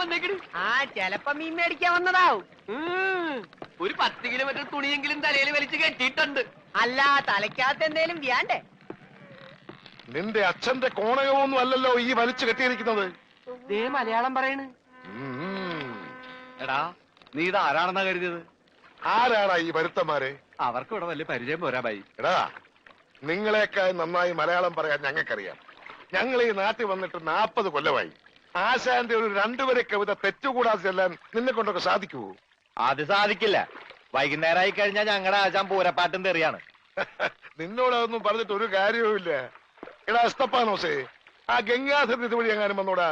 വന്നേക്കണ്. ആ ചെലപ്പോ മീൻ മേടിക്കാൻ വന്നതാവും. ഒരു 10 കിലോമീറ്റർ തുണിയെങ്കിലും തലയിൽ വലിച്ചു കെട്ടിയിട്ടുണ്ട്. അല്ല, തലയ്ക്കകത്ത് എന്തേലും വ്യാണ്ടേ? നിന്റെ അച്ഛന്റെ കോണകമൊന്നും അല്ലല്ലോ ഈ വലിച്ചു കെട്ടിയിരിക്കുന്നത്. ദേ മലയാളം പറയണ്. എടാ, നീ ഇത് ആരാണെന്നാ കരുതിയത്? ആരാടാ ഈ വരുത്തന്മാരെ? അവർക്ക് ഇവിടെ വലിയ പരിചയം പോരാ ബൈ. എടാ, നിങ്ങളെക്കാൾ നന്നായി മലയാളം പറയാൻ ഞങ്ങൾക്കറിയാം. ഞങ്ങൾ ഈ നാട്ടിൽ വന്നിട്ട് 40 കൊല്ലമായി. ആശാന്റെ ഒരു 2 വരെ കവിത തെറ്റുകൂടാതെ ചെല്ലാൻ നിന്നെ കൊണ്ടൊക്കെ സാധിക്കുവോ? അത് സാധിക്കില്ല. വൈകുന്നേരമായി കഴിഞ്ഞാൽ ഞങ്ങളുടെ ആശാൻ പൂരപ്പാട്ടും തെറിയാണ്. നിന്നോടതൊന്നും പറഞ്ഞിട്ട് ഒരു കാര്യവുമില്ല. എടാ എസ്തപ്പാനോസേ, ആ ഗംഗാധരൻ ഇതുവഴി എങ്ങാനും വന്നോടാ.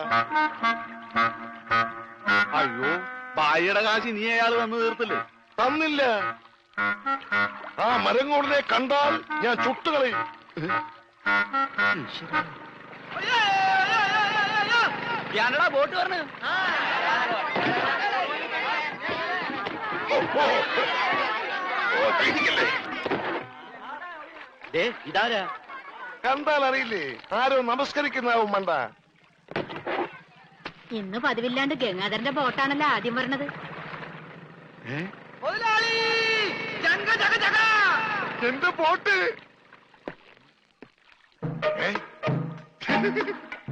അയ്യോ, ബായിയുടെ കാശ് നീ അയാൾ വന്ന് തീർത്തില്ലേ? തന്നില്ല. ആ മരങ്ങോടിനെ കണ്ടാൽ ഞാൻ ചുട്ടുകളയും. ഞാനടാ ബോട്ട് പറഞ്ഞു. ഇതാരാ? കണ്ടാൽ അറിയില്ലേ? ആരോ നമസ്കരിക്കുന്നാവും മണ്ട. ഇന്ന് പതിവില്ലാണ്ട് ഗംഗാധരന്റെ ബോട്ടാണല്ലോ ആദ്യം വരണത്. എന്റെ ബോട്ട്!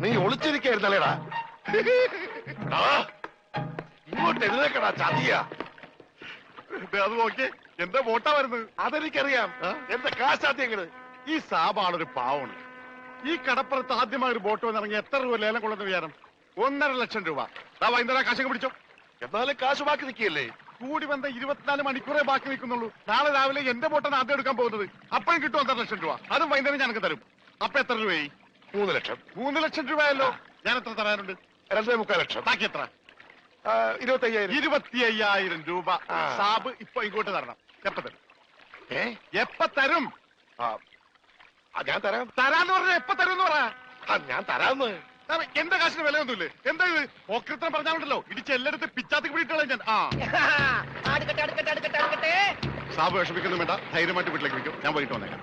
നീ ഒളിച്ചിരിക്കായിരുന്നല്ലേടാ? ഇങ്ങോട്ട് എഴുന്നേക്കടാ ചതിയ. അത് നോക്കി, എന്റെ ബോട്ടാ വരുന്നത്. അതെനിക്കറിയാം. എന്റെ കാശാദ്യങ്ങള്. ഈ സാബാണൊരു പാവണ്. ഈ കടപ്പുറത്ത് ആദ്യമായി ഒരു ബോട്ട് വന്നിറങ്ങി എത്ര രൂപ ലേലം കൊള്ളുന്ന വിചാരം? 1.5 ലക്ഷം രൂപ. വൈകുന്നേരം കാശൊക്കെ പിടിച്ചോ. എന്നാലും കാശ് ബാക്കി നിൽക്കിയല്ലേ? കൂടി വന്ന 24 മണിക്കൂറേ ബാക്കി നിൽക്കുന്നുള്ളൂ. നാളെ രാവിലെ എന്റെ ബോട്ടാണ് ആദ്യം എടുക്കാൻ പോകുന്നത്. അപ്പോഴും കിട്ടും 1.5 ലക്ഷം രൂപ. അതും വൈകുന്നേരം ഞങ്ങൾക്ക് തരും. അപ്പൊ എത്ര രൂപയായി? 3 ലക്ഷം. 3 ലക്ഷം രൂപയല്ലോ. ഞാൻ എത്ര തരാനുണ്ട്? 2.25 ലക്ഷം. ബാക്കി എത്ര? 25,000. 25,000 രൂപ സാബ് ഇപ്പൊ ഇങ്ങോട്ട് തരണം. എപ്പ തരും? എപ്പ തരും? ഞാൻ തരാം. തരാന്ന് പറഞ്ഞ എപ്പ തരും എന്ന് പറ. ഞാൻ തരാന്ന്. എന്റെ കാശിന് വിലയൊന്നുമില്ലേ? എന്താ ഇത് ഓക്രിത്രം പറഞ്ഞാലുണ്ടല്ലോ, ഇടിച്ച് എല്ലായിടത്തും പിച്ചാത്തി പിടിയിട്ടുള്ള ഞാൻ. സാബ് വിഷമിക്കൊന്നും വേണ്ട, ധൈര്യമായിട്ട് വീട്ടിലേക്ക് വിളിക്കും. ഞാൻ വൈകിട്ട് വന്നേക്കാം.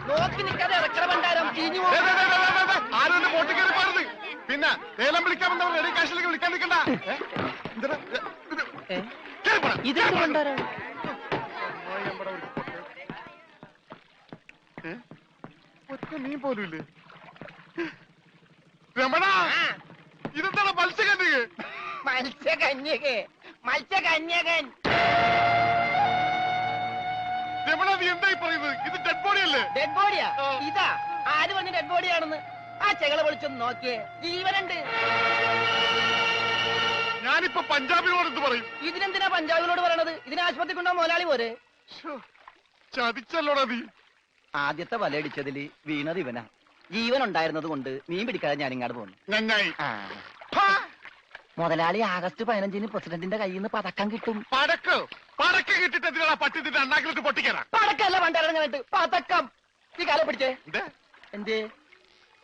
നോക്കി നിൽക്കാതെ ഇറക്കണ ഭണ്ഡാരം ചീഞ്ഞു പോകും. ആരും എന്റെ ബോട്ടിൽ കയറി പാടുന്നത്. പിന്നെ ലേലം വിളിക്കാമെന്നവർ റെഡി കാശിലേക്ക് വിളിക്കാൻ നിൽക്കണ്ട. ഇതെന്ത് ഭണ്ഡാരാണ്? ഒറ്റ മീൻ പോലും ഇല്ലേ? രമണ, ഇതെന്താണ് മത്സ്യകന്യക? മത്സ്യകന്യകൻ. രമണ, നീ എന്തായി പറയുന്നത്? ഇത് ഡെഡ് ബോഡി അല്ലേ? ഡെഡ് ബോഡിയാ? ഇതാ ആര് പറഞ്ഞ ഡെഡ് ബോഡിയാണെന്ന്? ആ ചെകളെ വിളിച്ചൊന്ന് നോക്കിയേ, ജീവനുണ്ട്. ഞാനിപ്പോ പഞ്ചാബിനോട് എന്ത് പറയും? ഇതിനെന്തിനാ പഞ്ചാബിനോട് പറയണത്? ഇതിന് ആശുപത്രി കൊണ്ടോ മുതലാളി പോരെ? ചതിച്ചല്ലോടാ നീ. ആദ്യത്തെ വലയടിച്ചതിൽ വീണത് ഇവനാ. ജീവൻ ഉണ്ടായിരുന്നത് കൊണ്ട് മീൻ പിടിക്കാതെ ഞാൻ ഇങ്ങോട്ട് പോന്നു. നന്നായി. മുതലാളി ആഗസ്റ്റ് 15-ന് പ്രസിഡന്റിന്റെ കയ്യിൽ നിന്ന് പതക്കം കിട്ടും. പടക്ക് കിട്ടിട്ട് എന്തിനാ പട്ടി നിന്റെ അണ്ണാക്കിലിട്ട് പൊട്ടിക്കാനാ? പടക്കല്ല പണ്ടിറങ്ങിട്ട് പതക്കം. ഈ കാലം പിടിച്ചേ. എന്തേ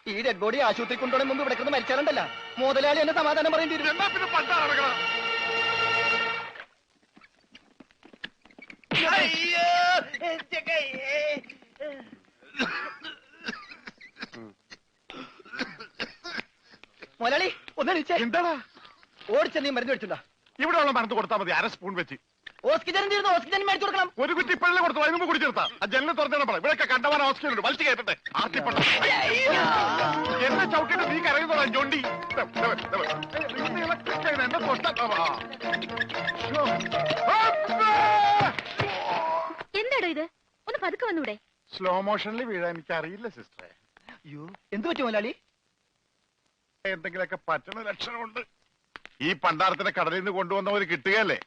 ഈ ഡെഡ് ബോഡി ആശുപത്രി കൊണ്ടുപോകുന്ന മുമ്പ് ഇവിടെ കിടന്ന് മരിച്ചാലുണ്ടല്ല, മുതലാളി എന്നെ സമാധാനം പറയേണ്ടി വരും. എന്നാ പിന്നെ പണ്ടാ നടക്കണം. മുതലാളി ഒന്ന് എന്താടാ ഓടിച്ച നീ മരുന്ന് മേടിച്ചുണ്ടാ? ഇവിടെ ഉള്ള മരുന്ന് കൊടുത്താൽ മതി. 1/2 സ്പൂൺ വെച്ച്. ഓക്സിജൻ തീർന്നു, ഓക്സിജൻ മേടിച്ചു കൊടുക്കണം. ഒരു കുറ്റി ഇപ്പോഴല്ലേ കൊടുത്തു, അതിന് മുമ്പ് കുടിച്ചെടുത്താ. ആ ജനലിൽ തുറന്നിടാൻ പറ. ഇവിടെയൊക്കെ കണ്ടവാൻ ഓക്സിജൻ ഉണ്ട്. വലിച്ചു കയറ്റട്ടെ. ആർത്തിപ്പണ്ട എന്നെ ചവിട്ടിട്ട് നീ കരയുന്നതാ ജോണ്ടി. എന്നെ തൊട്ട എന്താടോ ഇത്? ഒന്ന് പതുക്കെ വന്നൂടെ? സ്ലോ മോഷനിൽ വീഴാൻ എനിക്ക് അറിയില്ല സിസ്റ്ററെ. അയ്യോ, എന്ത് പറ്റും മുതലാളി? എന്തെങ്കിലുമൊക്കെ പറ്റുന്ന ലക്ഷണമുണ്ട്. ഈ പണ്ടാരത്തിനെ കടലിൽ നിന്ന് കൊണ്ടുവന്നവര് കിട്ടുകയല്ലേ?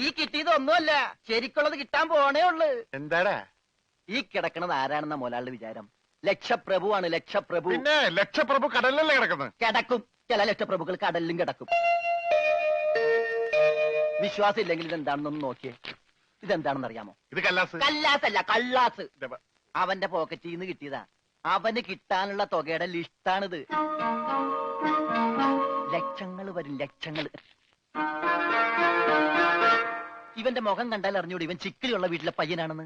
ഈ കിട്ടിയതൊന്നുമല്ല, ശരിക്കുള്ളത് കിട്ടാൻ പോണേ ഉള്ളു. എന്താടാ ഈ കിടക്കണത് ആരാണെന്ന മുതലാളിയുടെ വിചാരം? ലക്ഷപ്രഭുവാണ്, ലക്ഷപ്രഭു. പിന്നെ ലക്ഷപ്രഭു കടലിലല്ലേ കിടക്കുന്നത്? കിടക്കും. ചില ലക്ഷപ്രഭുക്കൾ കടലിലും കിടക്കും. വിശ്വാസം ഇല്ലെങ്കിൽ ഇതെന്താണെന്നൊന്ന് നോക്കിയേ. ഇതെന്താണെന്ന് അറിയാമോ? ഇത് കല്ലാസ്. കല്ലാസല്ല, കള്ളാസ്. അവന്റെ പോക്കറ്റിൽ നിന്ന് കിട്ടിയതാ. അവന് കിട്ടാനുള്ള തുകയുടെ ലിസ്റ്റാണിത്. ലക്ഷങ്ങൾ വരും, ലക്ഷങ്ങൾ. ഇവന്റെ മുഖം കണ്ടാൽ അറിഞ്ഞൂടെ ഇവൻ ചിക്കിലുള്ള വീട്ടിലെ പയ്യനാണെന്ന്?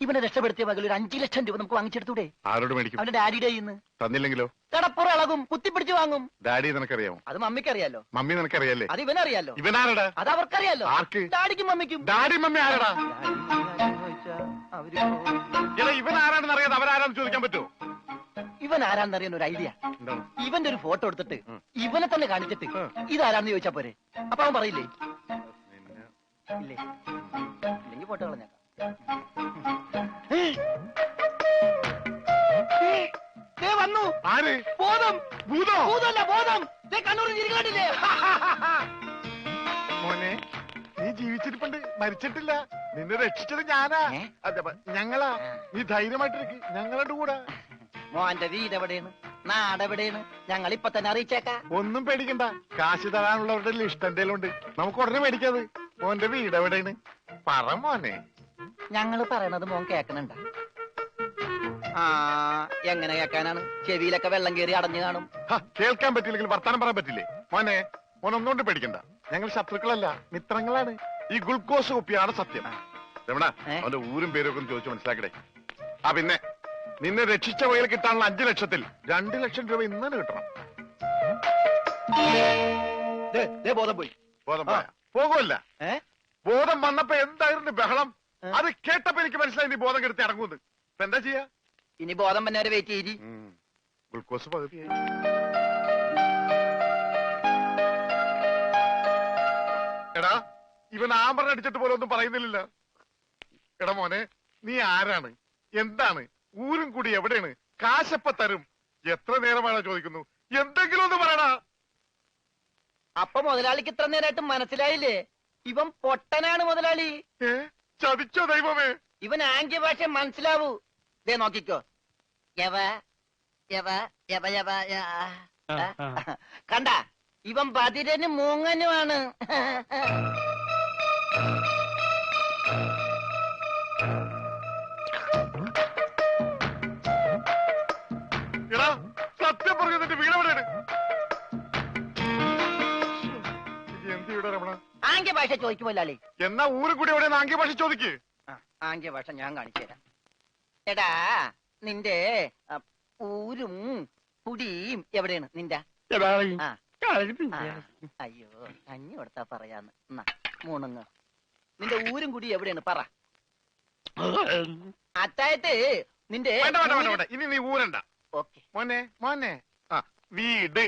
ഇവനെ രക്ഷപ്പെടുത്തിയ പകൽ ഒരു 5 ലക്ഷം രൂപ നമുക്ക് വാങ്ങിച്ചെടുത്തൂടെ? ആരോട് മേടിക്കും? അവന്റെ ഡാഡിയുടെ ഇന്ന് തന്നില്ലെങ്കിലോ? കടപ്പുറ ഇളകും, കുത്തിപ്പിടിച്ച് വാങ്ങും. ഡാഡി നിനക്കറിയാമോ? അത് മമ്മിക്കറിയാലോ. മമ്മി നിനക്കറിയാലേ? അത് ഇവനറിയാലോ. ഇവനാരടാ? അത് അവർക്കറിയാലോ. ആർക്ക്? ഡാഡിക്കും മമ്മിക്കും. ഡാഡി മമ്മി ആരടാ? അവര് ഇവൻ ആരാണെന്ന് അറിയാതെ അവരാരാന്ന് ചോദിക്കാൻ പറ്റുമോ? ഇവൻ ആരാന്നറിയാൻ ഒരു ഐഡിയ. എന്താണ്? ഇവന്റെ ഒരു ഫോട്ടോ എടുത്തിട്ട് ഇവനെ തന്നെ കാണിച്ചിട്ട് ഇതാരാന്ന് ചോദിച്ചാ പോരെ? അപ്പൊ അവൻ പറയില്ലേ? ഇല്ലേ? ഇല്ലെങ്കിൽ ഫോട്ടോ കളഞ്ഞേക്കാം. വന്നു ആര്? ബോധം. ഭൂതോ? ഭൂതമല്ല, ബോധം. കണ്ണൂരിൽ ചിരിക്കാണ്ടില്ലേ? മോനെ, നീ ജീവിച്ചിരിപ്പുണ്ട്, മരിച്ചിട്ടില്ല. നിന്നെ രക്ഷിച്ചത് ഞാനാ. അതെ, ഞങ്ങളാ. നീ ധൈര്യമായിട്ടിരിക്ക്, ഞങ്ങളുടെ കൂടെ. മോന്റെ വീട് എവിടെയാണ്? നാടെവിടെയാണ്? ഞങ്ങൾ ഇപ്പൊ തന്നെ അറിയിച്ചേക്കാം. ഒന്നും പേടിക്കണ്ട, കാശ് തരാനുള്ളവരുടെ ലിസ്റ്റ് എന്തേലും ഉണ്ട്, നമുക്ക് ഉടനെ മേടിക്കാത്. മോന്റെ വീട് എവിടെയാണ്? പറ മോനെ. ഞങ്ങള് പറയണത് മോൻ കേക്കണുണ്ട? ആ, എങ്ങനെ കേക്കാനാണ്? ചെവിയിലൊക്കെ വെള്ളം കയറി അടഞ്ഞു കാണും. കേൾക്കാൻ പറ്റില്ലെങ്കിൽ വർത്താനം പറയാൻ പറ്റില്ലേ? മോനെ, മോനൊന്നുകൊണ്ട് പേടിക്കണ്ട, ഞങ്ങൾ ശത്രുക്കളല്ല, മിത്രങ്ങളാണ്. ഈ ഗ്ലൂക്കോസ് കുപ്പിയാണ് സത്യം. രമണ, അവന്റെ ഊരും പേരും ഒക്കെ ഒന്ന് ചോദിച്ചു മനസ്സിലാക്കടേ. ആ, പിന്നെ നിന്നെ രക്ഷിച്ച വകയിൽ കിട്ടാനുള്ള 5 ലക്ഷത്തിൽ 2 ലക്ഷം രൂപ ഇന്ന് തന്നെ കിട്ടണം. ബോധം പോയി. ബോധം പോയാ? പോകുമല്ല. ബോധം വന്നപ്പോ എന്തായിരുന്നു ബഹളം? അത് കേട്ടപ്പോ എനിക്ക് മനസ്സിലായി നീ ബോധം കെടുത്തി ഇറങ്ങുന്നത്. ഇപ്പൊ എന്താ ചെയ്യാ? ഇനി ബോധം വന്നെ വരെ വെയിറ്റ് ചെയ്തി. ഗ്ലൂക്കോസ് പകുതിയായി. എടാ, ഇവൻ ആമ്പറ അടിച്ചിട്ട് പോലെ ഒന്നും പറയുന്നില്ല. എടാ മോനെ, നീ ആരാണ്? എന്താണ്? ഊരും കൂടി എവിടെയാണ്? കാശപ്പ തരും. എത്ര നേരമാണ് ചോദിക്കുന്നു? എന്തെങ്കിലും ഒന്ന് പറയടാ. അപ്പൊ മുതലാളിക്ക് ഇത്ര നേരമായിട്ട് മനസ്സിലായില്ലേ? ഇവൻ പൊട്ടനാണ് മുതലാളി. ചതിച്ചോ ദൈവമേ? ഇവൻ ആംഗ്യ ഭാഷ മനസ്സിലാവൂ. ദേ നോക്കിക്കോ. യവ യവ യവ യവ കണ്ട, ഇവൻ ബദിരനും മൂങ്ങനുമാണ്. എടാ, സത്യം പറഞ്ഞു, നിന്റെ വീട് എവിടെയാണ്? എന്ത് ഇവിടെ രമണ? ആംഗ്യ ഭാഷ ചോദിക്കും മുതലാളി. എന്നാ ഊരും കൂടി എവിടെയാണ് ആംഗ്യ ഭാഷ ചോദിക്ക്. ആംഗ്യ ഭാഷ ഞാൻ കാണിച്ചു തരാം. എടാ, നിന്റെ ഊരും കുടിയും എവിടെയാണ് നിന്റെ? അയ്യോ, കഞ്ഞി കൊടുത്താ പറയാന്ന്. മൂണുങ്ങ. നിന്റെ ഊരും കുടി എവിടെയാണ് പറ. അത്തായത് നിന്റെ ഇനി നീ ഊരണ്ട. ഓക്കെ മോനെ, മോനെ, വീട്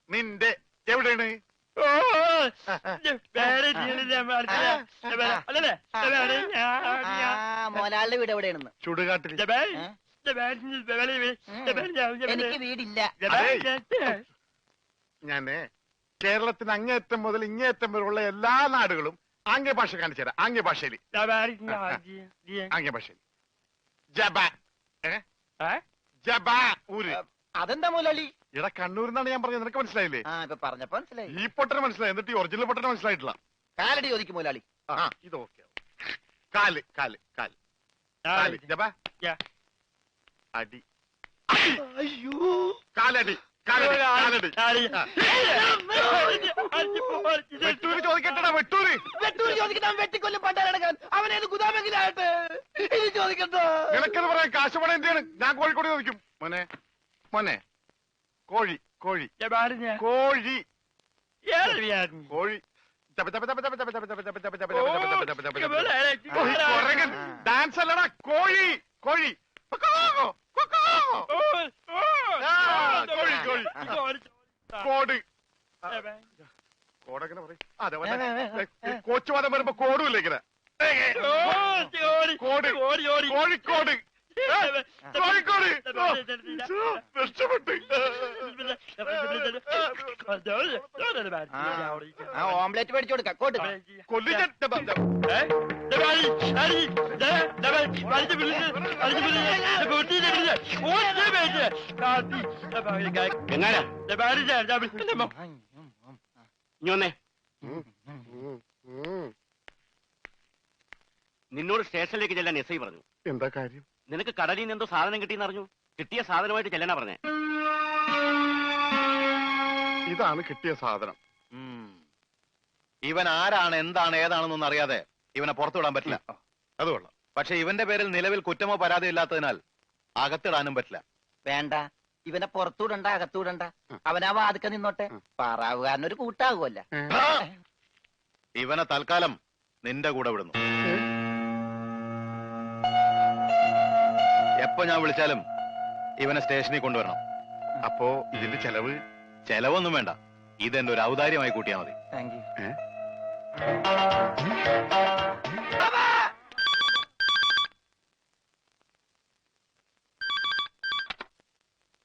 നിന്റെ എവിടെയാണ്? മോലാളുടെ വീട് എവിടെയാണെന്ന്? ചുടുകാട്ടിൽ. എനിക്ക് വീടില്ല. ഞാന് കേരളത്തിന് അങ്ങേയറ്റം മുതൽ ഇങ്ങേയറ്റം വരെയുള്ള എല്ലാ നാടുകളും ആംഗ്യ ഭാഷ കാണിച്ചു തരാം. ആംഗ്യ ഭാഷയിൽ ആംഗ്യ ഭാഷയിൽ ജബ ജബ ഊര്. അതെന്താ മുതലാളി? ഇവിടെ കണ്ണൂരിന്നാണ് ഞാൻ പറഞ്ഞത്, നിനക്ക് മനസ്സിലായില്ലേ? ഇപ്പൊ പറഞ്ഞപ്പോ മനസ്സിലായി. ഈ പൊട്ടന് മനസ്സിലായി, എന്നിട്ട് ഈ ഒറിജിനൽ പൊട്ടന് മനസ്സിലായിട്ടില്ല. കാലടി ചോദിക്കും മുതലാളി. ഇത് ഓക്കെ. കാല് കാല് കാല് കാല് ജബ അടി. അയ്യോ, കാലടി കാലടി കാലടി. വെട്ടൂര് ചോദിക്കട്ടെടാ, വെട്ടൂര്. വെട്ടൂര് ചോദിക്കട്ടെ. വെട്ടിക്കൊല്ലും പണ്ടാരടക്കാൻ അവനേത് ഗുദാമെങ്കിലായിട്ട് ഇത് ചോദിക്കട്ടോ. നിനക്കെന്ന് പറയാൻ കാശ് പണം എന്തിനാണ്? ഞാൻ കോഴിക്കോട് ചോദിക്കും. മോനെ, മോനെ, കോഴി കോഴി കോഴി കോഴി ഡാൻസ് അല്ലടാ, കോഴി കോഴി കോഴി കോഴി കോട് കോടെങ്ങനെ പറയും? അതെ, കോച്ചുവാദം വരുമ്പോ കോടുമില്ല ഇങ്ങനെ. കോട് കോഴിക്കോട് കോഴിക്കോട് രക്ഷപ്പെട്ട്. ഓംലെറ്റ് മേടിച്ചു കൊടുക്കാം. കോട്ട് കൊല്ലിച്ച നിന്നോട് സ്റ്റേഷനിലേക്ക് ചെല്ലാൻ എസ് ഐ പറഞ്ഞു. എന്താ കാര്യം? നിനക്ക് കടലിൽ നിന്ന് എന്തോ സാധനം കിട്ടിയെന്ന് അറിഞ്ഞു. കിട്ടിയ സാധനമായിട്ട് ചെല്ലാനാ പറഞ്ഞേ. ഇതാണ് കിട്ടിയ സാധനം. ഇവൻ ആരാണ്, എന്താണ്, ഏതാണെന്നൊന്നും അറിയാതെ ഇവനെ പുറത്തു വിടാൻ പറ്റില്ല. അത് കൊള്ളാം. പക്ഷെ ഇവന്റെ പേരിൽ നിലവിൽ കുറ്റമോ പരാതിയോ ഇല്ലാത്തതിനാൽ അകത്തിടാനും പറ്റില്ല. വേണ്ട, ഇവനെ പുറത്തൂടണ്ട, അകത്തൂടണ്ട. അവനാ വാതുക്ക നിന്നോട്ടെ. പാറാവുകാരനൊരു കൂട്ടാകുമല്ല. ഇവനെ തൽക്കാലം നിന്റെ കൂടെ വിടുന്നു. എപ്പോ ഞാൻ വിളിച്ചാലും ഇവനെ സ്റ്റേഷനിൽ കൊണ്ടുവരണം. അപ്പോ ഇതിന്റെ ചെലവ്? ചെലവൊന്നും വേണ്ട, ഇതെന്റെ ഒരു ഔദാര്യമായി കൂട്ടിയാ മതി. Thank you.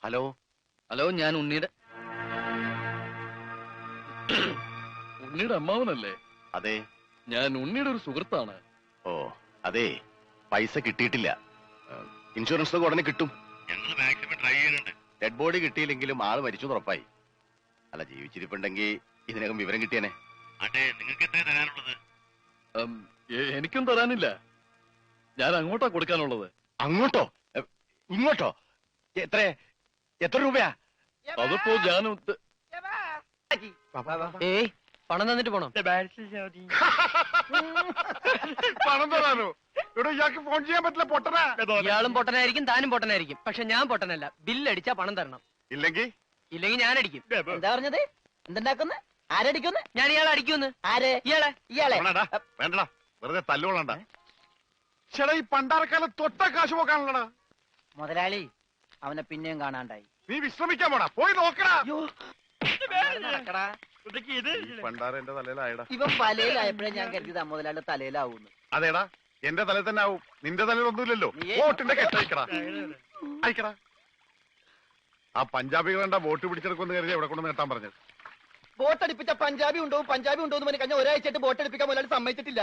ഹലോ ഹലോ, ഞാൻ ഉണ്ണിയുടെ അമ്മാവനല്ലേ? അതെ. ഞാൻ ഉണ്ണിയുടെ ഒരു സുഹൃത്താണ്. ഓ അതെ, പൈസ കിട്ടിയിട്ടില്ല. ഇൻഷുറൻസ് തുക ഉടനെ കിട്ടും. ഞങ്ങൾ മാക്സിമം ട്രൈ ചെയ്യുന്നുണ്ട്. ഡെഡ് ബോഡി കിട്ടിയില്ലെങ്കിലും ആള് മരിച്ചു ഉറപ്പായി. അല്ല, ജീവിച്ചിരിപ്പുണ്ടെങ്കിൽ ഇതിനകം വിവരം കിട്ടിയനെ. അതെ, നിങ്ങൾക്ക് എത്ര തരാനുള്ളത്? എനിക്കും തരാനില്ല. ഞാൻ അങ്ങോട്ടാ കൊടുക്കാനുള്ളത്. അങ്ങോട്ടോ ഇങ്ങോട്ടോ? എത്ര രൂപയാ? അതിപ്പോ ഞാൻ ഏയ്, പണം തന്നിട്ട് പോണം. പണം തരാനോ? ഇവിടെ ഇയാൾക്ക് ഫോൺ ചെയ്യാൻ പറ്റില്ല, പൊട്ടനാ. ഇയാളും പൊട്ടനായിരിക്കും, താനും പൊട്ടനായിരിക്കും. പക്ഷെ ഞാൻ പൊട്ടനല്ല. ബില്ലടിച്ചാ പണം തരണം. ഇല്ലെങ്കിൽ ഞാൻ അടിക്കും. എന്താ പറഞ്ഞത്? എന്തുണ്ടാക്കുന്ന? ആരടിക്കുന്നു? ഞാൻ ഇയാളെ അടിക്കുന്നു. ആര്? ഇയാളെ. വേണ്ടടാ, വെറുതെ തല്ലുകൊള്ളണ്ട. ചേട്ടാ, ഈ പണ്ടാരക്കാലം തൊട്ട കാശ് പോക്കാണല്ലടാ. മുതലാളി, അവനെ പിന്നെയും കാണാണ്ടായി. നീ വിശ്രമിക്കാൻ പോടാ, പോയി നോക്കടാ. നടക്കടാ. പണ്ടാര എന്റെ തലയിലായടാ. ഇവൻ വലയിലായപ്പോഴേ ഞാൻ കരുതിയതാ മുതലാളി തലയിലാവൂന്ന്. അതേടാ, എന്റെ തലയിൽ തന്നെ ആവും. നിന്റെ തലയിൽ ഒന്നുമില്ലല്ലോ. വോട്ടിന്റെ കെട്ടയക്കടാ, അയക്കടാ. ആ പഞ്ചാബികളുടെ വോട്ട് പിടിച്ചെടുക്കുമെന്ന് കരുതി എവിടെ കൊണ്ട് നേട്ടാൻ പറഞ്ഞത്. ബോട്ടടിപ്പിച്ച പഞ്ചാബി ഉണ്ടോ എന്ന് പറഞ്ഞ് കഴിഞ്ഞ ഒരാഴ്ചയായിട്ട് ബോട്ടടിപ്പിക്കാൻ മുതലാളി സമ്മതിച്ചിട്ടില്ല.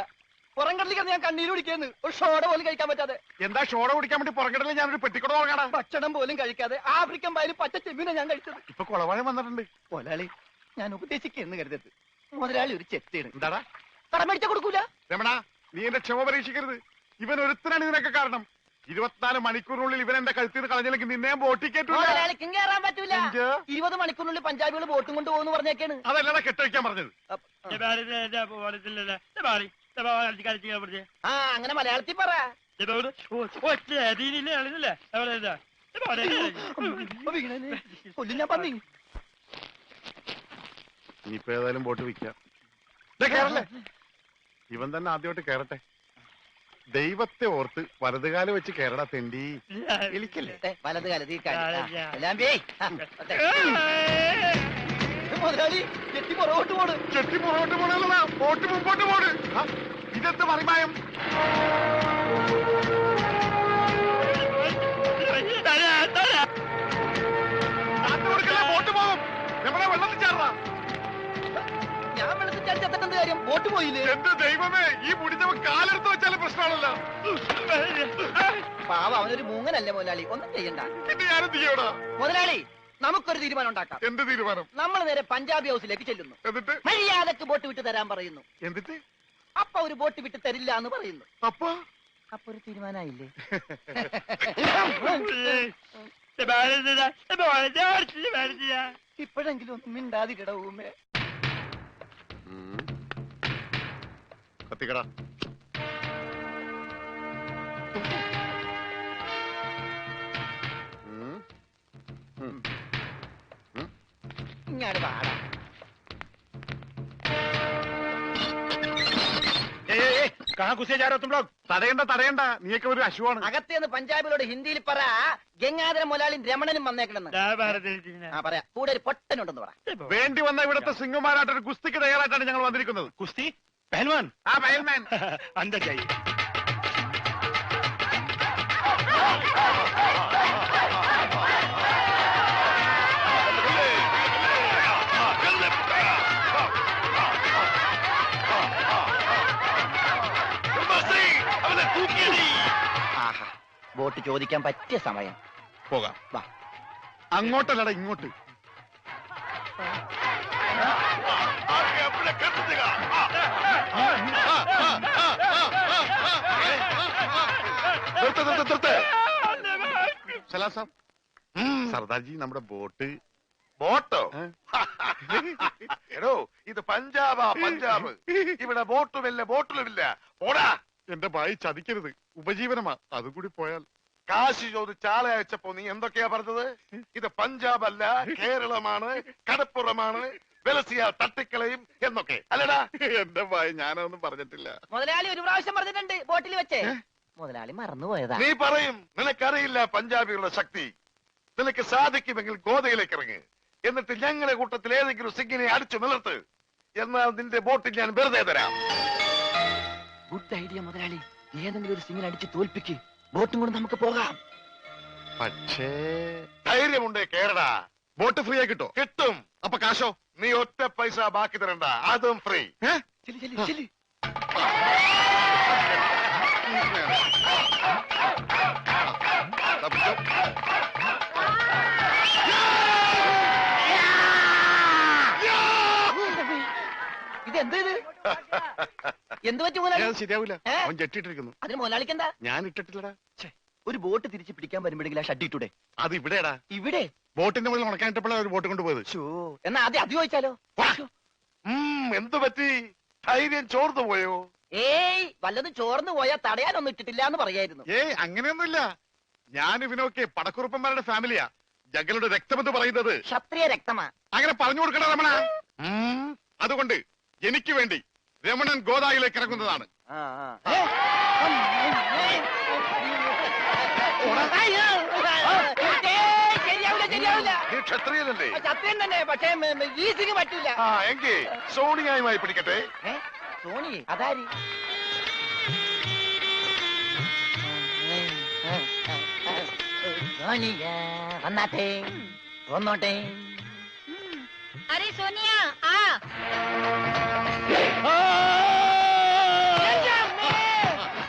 പുറംകടലിൽ കിടന്ന് ഞാൻ കണ്ണീര് കുടിക്കുന്നു. ഒരു ഷോട പോലും കഴിക്കാൻ പറ്റാതെ. എന്താ ഷോട കുടിക്കാൻ വേണ്ടി പുറകിടലിൽ ഞാനൊരു പെട്ടിക്കൂടെ നോക്കടാ. ഭക്ഷണം പോലും കഴിക്കാതെ ആഫ്രിക്കൻ പായലും പച്ച ചെമ്മീനെ ഞാൻ കഴിച്ചത്. ഇപ്പൊ കുളവാഴം വന്നിട്ടുണ്ട്. മുതലാളി, ഞാൻ ഉപദേശിക്കുന്നു കരുതരുത്. മുതലാളി ഒരു ചെത്തിയാണ്. എന്താടാ? കടം മേടിച്ച കൊടുക്കൂല. രമണ, നീ എന്റെ ക്ഷമ പരീക്ഷിക്കരുത്. ഇവൻ ഒരുത്തനാണ് ഇതിനൊക്കെ കാരണം. 24 മണിക്കൂറിനുള്ളിൽ ഇവൻ എന്റെ കഴുത്തിൽ നിന്ന് കളഞ്ഞില്ലെങ്കിൽ നിന്നെയും ബോട്ടിൽ കയറ്റൂല. മുതലാളിക്കും കയറാൻ പറ്റൂല. 20 മണിക്കൂറിനുള്ളിൽ പഞ്ചാബികൾ ബോട്ടും കൊണ്ട് പോകുന്നു പറഞ്ഞേക്കാണ്. അതല്ലടാ കെട്ടഴിക്കാൻ പറഞ്ഞത്. ആ, അങ്ങനെ മലയാളത്തിൽ പറ. കൊല്ലും ഞാൻ പന്നി. ഇനിയിപ്പോ ഏതായാലും ബോട്ട് വിൽക്കാം. കേറല്ലേ, ഇവൻ തന്നെ ആദ്യമായിട്ട് കേറട്ടെ. ദൈവത്തെ ഓർത്ത് വലതുകാല് വെച്ച് കേരള തെണ്ടി. എലിക്കല്ലേ വലത് കാലത്ത് മുതലാളി ചെട്ടി പുറകോട്ട് പോണ്. ചെട്ടി പുറകോട്ട് പോണല്ലടാ, ബോട്ട് മുമ്പോട്ട് പോണ്. ഇതെന്ത് മറിമായം? ബോട്ട് പോകും. നമ്മളെ വെള്ളത്തിൽ ചേർന്നാ. ഞാൻ വെള്ളത്തിൽ ചാടി ചത്തിട്ടെന്ത് കാര്യം? ബോട്ട് പോയില്ലേ? എന്റെ ദൈവമേ, ഈ മുടിഞ്ഞവൻ കാലെടുത്ത് വെച്ചാലും പ്രശ്നമാണല്ലോ. പാവ, അവനൊരു മൂങ്ങനല്ലേ മുതലാളി, ഒന്നും ചെയ്യണ്ട. പിന്നെ ഞാനെന്ത് ചെയ്യടാ? മുതലാളി, നമുക്കൊരു തീരുമാനം ഉണ്ടാക്കാം. എന്ത് തീരുമാനം? നമ്മൾ നേരെ പഞ്ചാബി ഹൗസിലേക്ക് ചെല്ലുന്നു. എന്നിട്ട് മര്യാദക്ക് ബോട്ട് വിട്ട് തരാൻ പറയുന്നു. എന്നിട്ട് അപ്പൊ ഒരു ബോട്ട് വിട്ട് തരില്ല എന്ന് പറയുന്നു. അപ്പൊ ഒരു തീരുമാനമായില്ലേ? ഇപ്പോഴെങ്കിലും ഒന്നും മിണ്ടാതിരിട ഊമേ. കത്തിക്കടാ. ഇങ്ങാട് പാടാ. തടയണ്ട, നീയൊക്കെ ഒരു അശുവാണ്. അകത്തേന്ന് പഞ്ചാബിലോട് ഹിന്ദിയിൽ പറ, ഗംഗാധര മുതലാളിയും രമണനും വന്നേക്കണെന്ന്. പറയാ, കൂടെ ഒരു പൊട്ടനുണ്ടെന്ന് പറ. വേണ്ടി വന്ന ഇവിടുത്തെ സിംഗുമാരായിട്ട് ഒരു കുസ്തിക്ക് തയ്യാറായിട്ടാണ് ഞങ്ങൾ വന്നിരിക്കുന്നത്. കുസ്തി പഹൽവാൻ? ആ പഹൽമാൻ. അന്തജായി. വോട്ട് ചോദിക്കാൻ പറ്റിയ സമയം. പോകാം. വാ. അങ്ങോട്ടല്ലടാ, ഇങ്ങോട്ട്. സർദാർജി, നമ്മുടെ ബോട്ട്. ബോട്ടോ? എടോ, ഇത് പഞ്ചാബാ, പഞ്ചാബ്. ഇവിടെ ബോട്ടുമില്ല, ബോട്ടിലുമില്ല. പോടാ. എന്റെ ഭായി ചതിക്കരുത്, ഉപജീവനമാ. അതുകൂടി പോയാൽ. കാശ് ചോദിച്ച് ആളെ അയച്ചപ്പോ നീ എന്തൊക്കെയാ പറഞ്ഞത്? ഇത് പഞ്ചാബ് അല്ല, കേരളമാണ്, കടപ്പുറമാണ്, വെലസിയ തട്ടിക്കളയും എന്നൊക്കെ അല്ലടാ? എന്റെ ഭായി ഞാനൊന്നും പറഞ്ഞിട്ടില്ല. മുതലാളി ഒരു പ്രാവശ്യം പറഞ്ഞിട്ടുണ്ട് ബോട്ടിൽ വെച്ചേ. മുതലാളി മറന്നുപോയതാ. നീ പറയും നിനക്കറിയില്ല പഞ്ചാബികളുടെ ശക്തി. നിനക്ക് സാധിക്കുമെങ്കിൽ ഗോതയിലേക്ക് ഇറങ്ങ്, എന്നിട്ട് ഞങ്ങളുടെ കൂട്ടത്തിൽ ഏതെങ്കിലും സിംഗിനെ അടിച്ചു നിലർത്ത്. എന്നാൽ നിന്റെ ബോട്ടിൽ ഞാൻ വെറുതെ തരാം. ഗുഡ് ഐഡിയ മുതലാളി. ഏതെങ്കിലും ഒരു സിംഗിനെ അടിച്ച് തോൽപ്പിക്ക്, ബോട്ടും കൊണ്ട് നമുക്ക് പോകാം. പക്ഷേ ധൈര്യമുണ്ടേ കേരടാ. ബോട്ട് ഫ്രീ ആയി കിട്ടോ? കിട്ടും. അപ്പൊ കാശോ? നീ ഒറ്റ പൈസ ബാക്കി തരണ്ട, അതും ഫ്രീ. ഇതെന്ത് ഇത്? എന്ത് പറ്റി മുതലാളി? ശരിയാവില്ല, അവൻ ജെട്ടിട്ടിരിക്കുന്നു. അതിന് മുതലാളിക്ക് എന്താ? ഞാൻ ഇട്ടിട്ടില്ലടാ. ഒരു ബോട്ട് തിരിച്ച് പിടിക്കാൻ വരുമ്പോഴെങ്കിൽ ആ ഷഡ് ഇട്ടൂടെ? അത് ഇവിടെടാ. ഇവിടെ ബോട്ടിന്റെ മുകളിൽ ഉണക്കാനിട്ടപ്പോഴാണ് ഒരു ബോട്ട് കൊണ്ടുപോയത്. എന്നാ ആദ്യം അത് ചോദിച്ചാലോ? എന്തു പറ്റി? ധൈര്യം ചോർന്നു പോയോ? ഏയ്, വല്ലതും ചോർന്നു പോയാൽ തടയാനൊന്നും ഇട്ടിട്ടില്ല എന്ന് പറയായിരുന്നു. ഏയ് അങ്ങനെയൊന്നുമില്ല. ഞാൻ ഇവനൊക്കെ പടക്കുറുപ്പന്മാരുടെ ഫാമിലിയാ. ജഗലുടെ രക്തമെന്ന് പറയുന്നത് ക്ഷത്രിയ രക്തമാ. അങ്ങനെ പറഞ്ഞു കൊടുക്കണ രമണ. അതുകൊണ്ട് എനിക്ക് വേണ്ടി രമണൻ ഗോദായിലേക്ക് ഇറങ്ങുന്നതാണ്. നീ ക്ഷത്രിയനല്ലേ? സത്യം തന്നെ, പക്ഷേ ഈസിക്ക് പറ്റില്ല. എങ്കിൽ സോണിയായുമായി പിടിക്കട്ടെ. സോണി അതാരി? സോണിയ വന്നാട്ടെ, വന്നോട്ടെ. അരെ സോനിയ ആ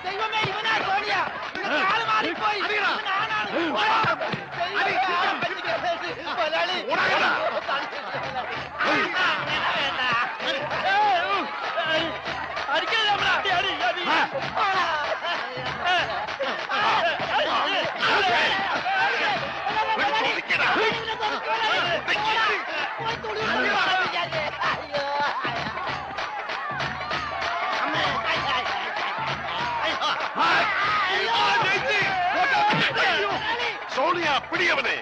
ദൈവമേ, ഇവനാ സോണിയ. ആള് മാറിപ്പോയി. മുതലാളി സോണിയ പിടിയവനെ.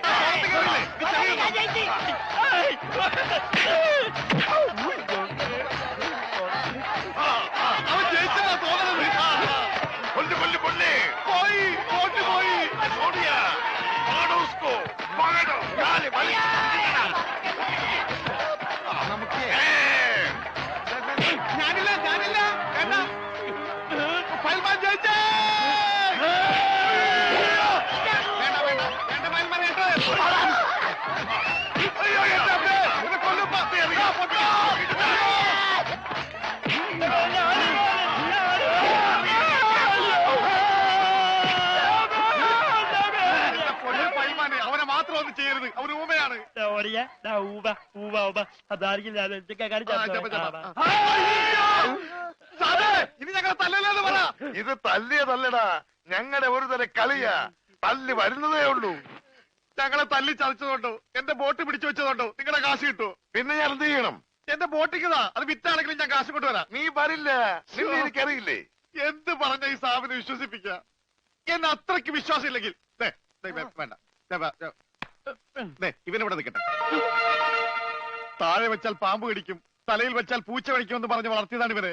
അവൻ ജയിച്ചതാ തോന്നുന്നത്. കൊല്ലു കൊല്ലു കൊല്ലേ. പോയി, ബോട്ട് പോയി. സോണിയ പാടോ ഉസ്കോ, പാടോ. കാല് വലി. ഞാനില്ല, ഞാനില്ല. വേണ്ട. ഫയൽമാൻ ജയിച്ചേ. വേണ്ട, വേണ്ട, വേണ്ട ഫയൽമാൻ കേട്ടോ. അയ്യോ, എന്റെ അമ്മേ. ഇത് കൊല്ലും. പൊട്ടോ. അവനെ മാത്രം ഒന്നും ചെയ്യരുത്, അവന് ഊമയാണ്. ഇനി ഞങ്ങളെ തല്ലല്ലെന്ന് പറ. ഇത് തല്ലിയതല്ലടാ, ഞങ്ങളുടെ ഒരു തരം കളിയാ. തല്ലി വരുന്നതേ ഉള്ളൂ. ഞങ്ങളെ തല്ലി ചതച്ചതുകൊണ്ടോ എന്റെ ബോട്ട് പിടിച്ചു വെച്ചതുകൊണ്ടോ നിങ്ങളുടെ കാശ് കിട്ടുമോ? പിന്നെ ഞാൻ എന്ത് ചെയ്യണം? എന്റെ ബോട്ടിക്കതാ, അത് വിറ്റാണെങ്കിലും ഞാൻ കാശ് കൊണ്ടുവരാം. നീ വരില്ല, നിന്നെ എനിക്കറിയില്ലേ. എന്ത് പറഞ്ഞ ഈ സാബിനെ വിശ്വസിപ്പിക്ക? എന്നെ അത്രയ്ക്ക് വിശ്വാസം ഇല്ലെങ്കിൽ വേണ്ട, ഇവനിവിടെ നിൽക്കട്ടെ. താഴെ വെച്ചാൽ പാമ്പ് കടിക്കും, തലയിൽ വെച്ചാൽ പൂച്ച കടിക്കുമെന്ന് പറഞ്ഞ് വളർത്തിയതാണ് ഇവന്.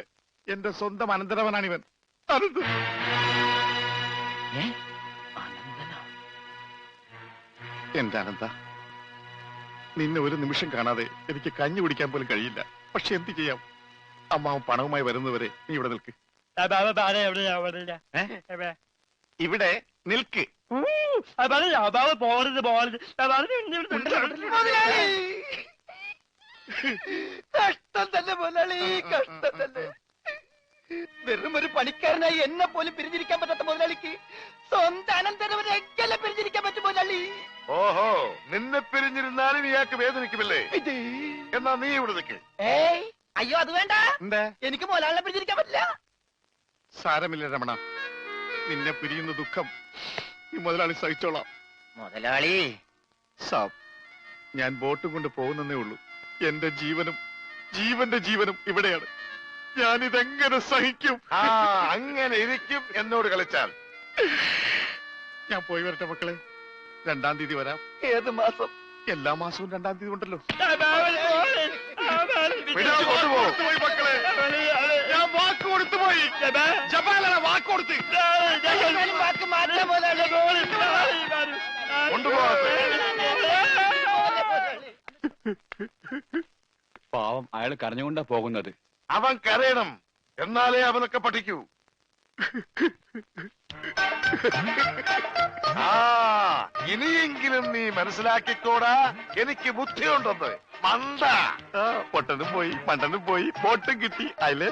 എന്റെ സ്വന്തം അനന്തരവനാണ് ഇവൻ. എന്റെ അനന്ത, നിന്നെ ഒരു നിമിഷം കാണാതെ എനിക്ക് കഞ്ഞി കുടിക്കാൻ പോലും കഴിയില്ല. പക്ഷെ എന്ത് ചെയ്യാം, അമ്മാവൻ പണവുമായി വരുന്നവരെ നീ ഇവിടെ നിൽക്ക്. ഇവിടെ നിൽക്ക്. കഷ്ടം തന്നെ മുതലാളി, കഷ്ടം തന്നെ. വെറും ഒരു പണിക്കാരനായി എന്നെ പോലും പിരിഞ്ഞിരിക്കാൻ പറ്റാത്ത മുതലാളിക്ക് സ്വന്തം അനന്തരവനെ എങ്ങനെ പിരിഞ്ഞിരിക്കാൻ പറ്റും മുതലാളി? ഓഹോ, നിന്നെ പിരിഞ്ഞിരുന്നാലും ഇയാൾക്ക് വേദനിക്കുമല്ലേ? എന്നാ നീ ഇവിടെ നിൽക്ക്. ഏയ് അയ്യോ, അത് വേണ്ട. എന്താ? എനിക്ക് മുതലാളിനെ പിരിഞ്ഞിരിക്കാൻ പറ്റില്ല. സാരമില്ല രമണ, നിന്നെ പിരിയുന്ന ദുഃഖം ഈ മുതലാളി സഹിച്ചോളാം. മുതലാളി സാബ്, ഞാൻ ബോട്ടും കൊണ്ട് പോകുന്നേ ഉള്ളൂ. എന്റെ ജീവനും ജീവന്റെ ജീവനും ഇവിടെയാണ്. ഞാനിതെങ്ങനെ സഹിക്കും? ആ അങ്ങനെ ഇരിക്കും എന്നോട് കളിച്ചാൽ. ഞാൻ പോയി വരട്ടെ മക്കളെ. 2-ാം തീയതി വരാം. ഏത് മാസം? എല്ലാ മാസവും 2-ാം തീയതി ഉണ്ടല്ലോ. പിടിച്ചു കൊണ്ടുപോ. പോയി മക്കളെ, ഞാൻ വാക്ക് കൊടുത്തു പോയി. ജപാലാണ് വാക്ക് കൊടുത്ത്. വാക്ക് മാറ്റാൻ മുതലാളി. കൊണ്ടുപോകട്ടെ. പാവം അയാൾ കരഞ്ഞുകൊണ്ടാ പോകുന്നത്. അവൻ കരയണം, എന്നാലേ അവനൊക്കെ പഠിക്കൂ. ആ ഇനിയെങ്കിലും നീ മനസ്സിലാക്കിക്കോടാ, എനിക്ക് ബുദ്ധിയുണ്ടെന്ന്. മണ്ട. പൊട്ടനും പോയി, മണ്ടനും പോയി, ബോട്ടും കിട്ടി. അതിലെ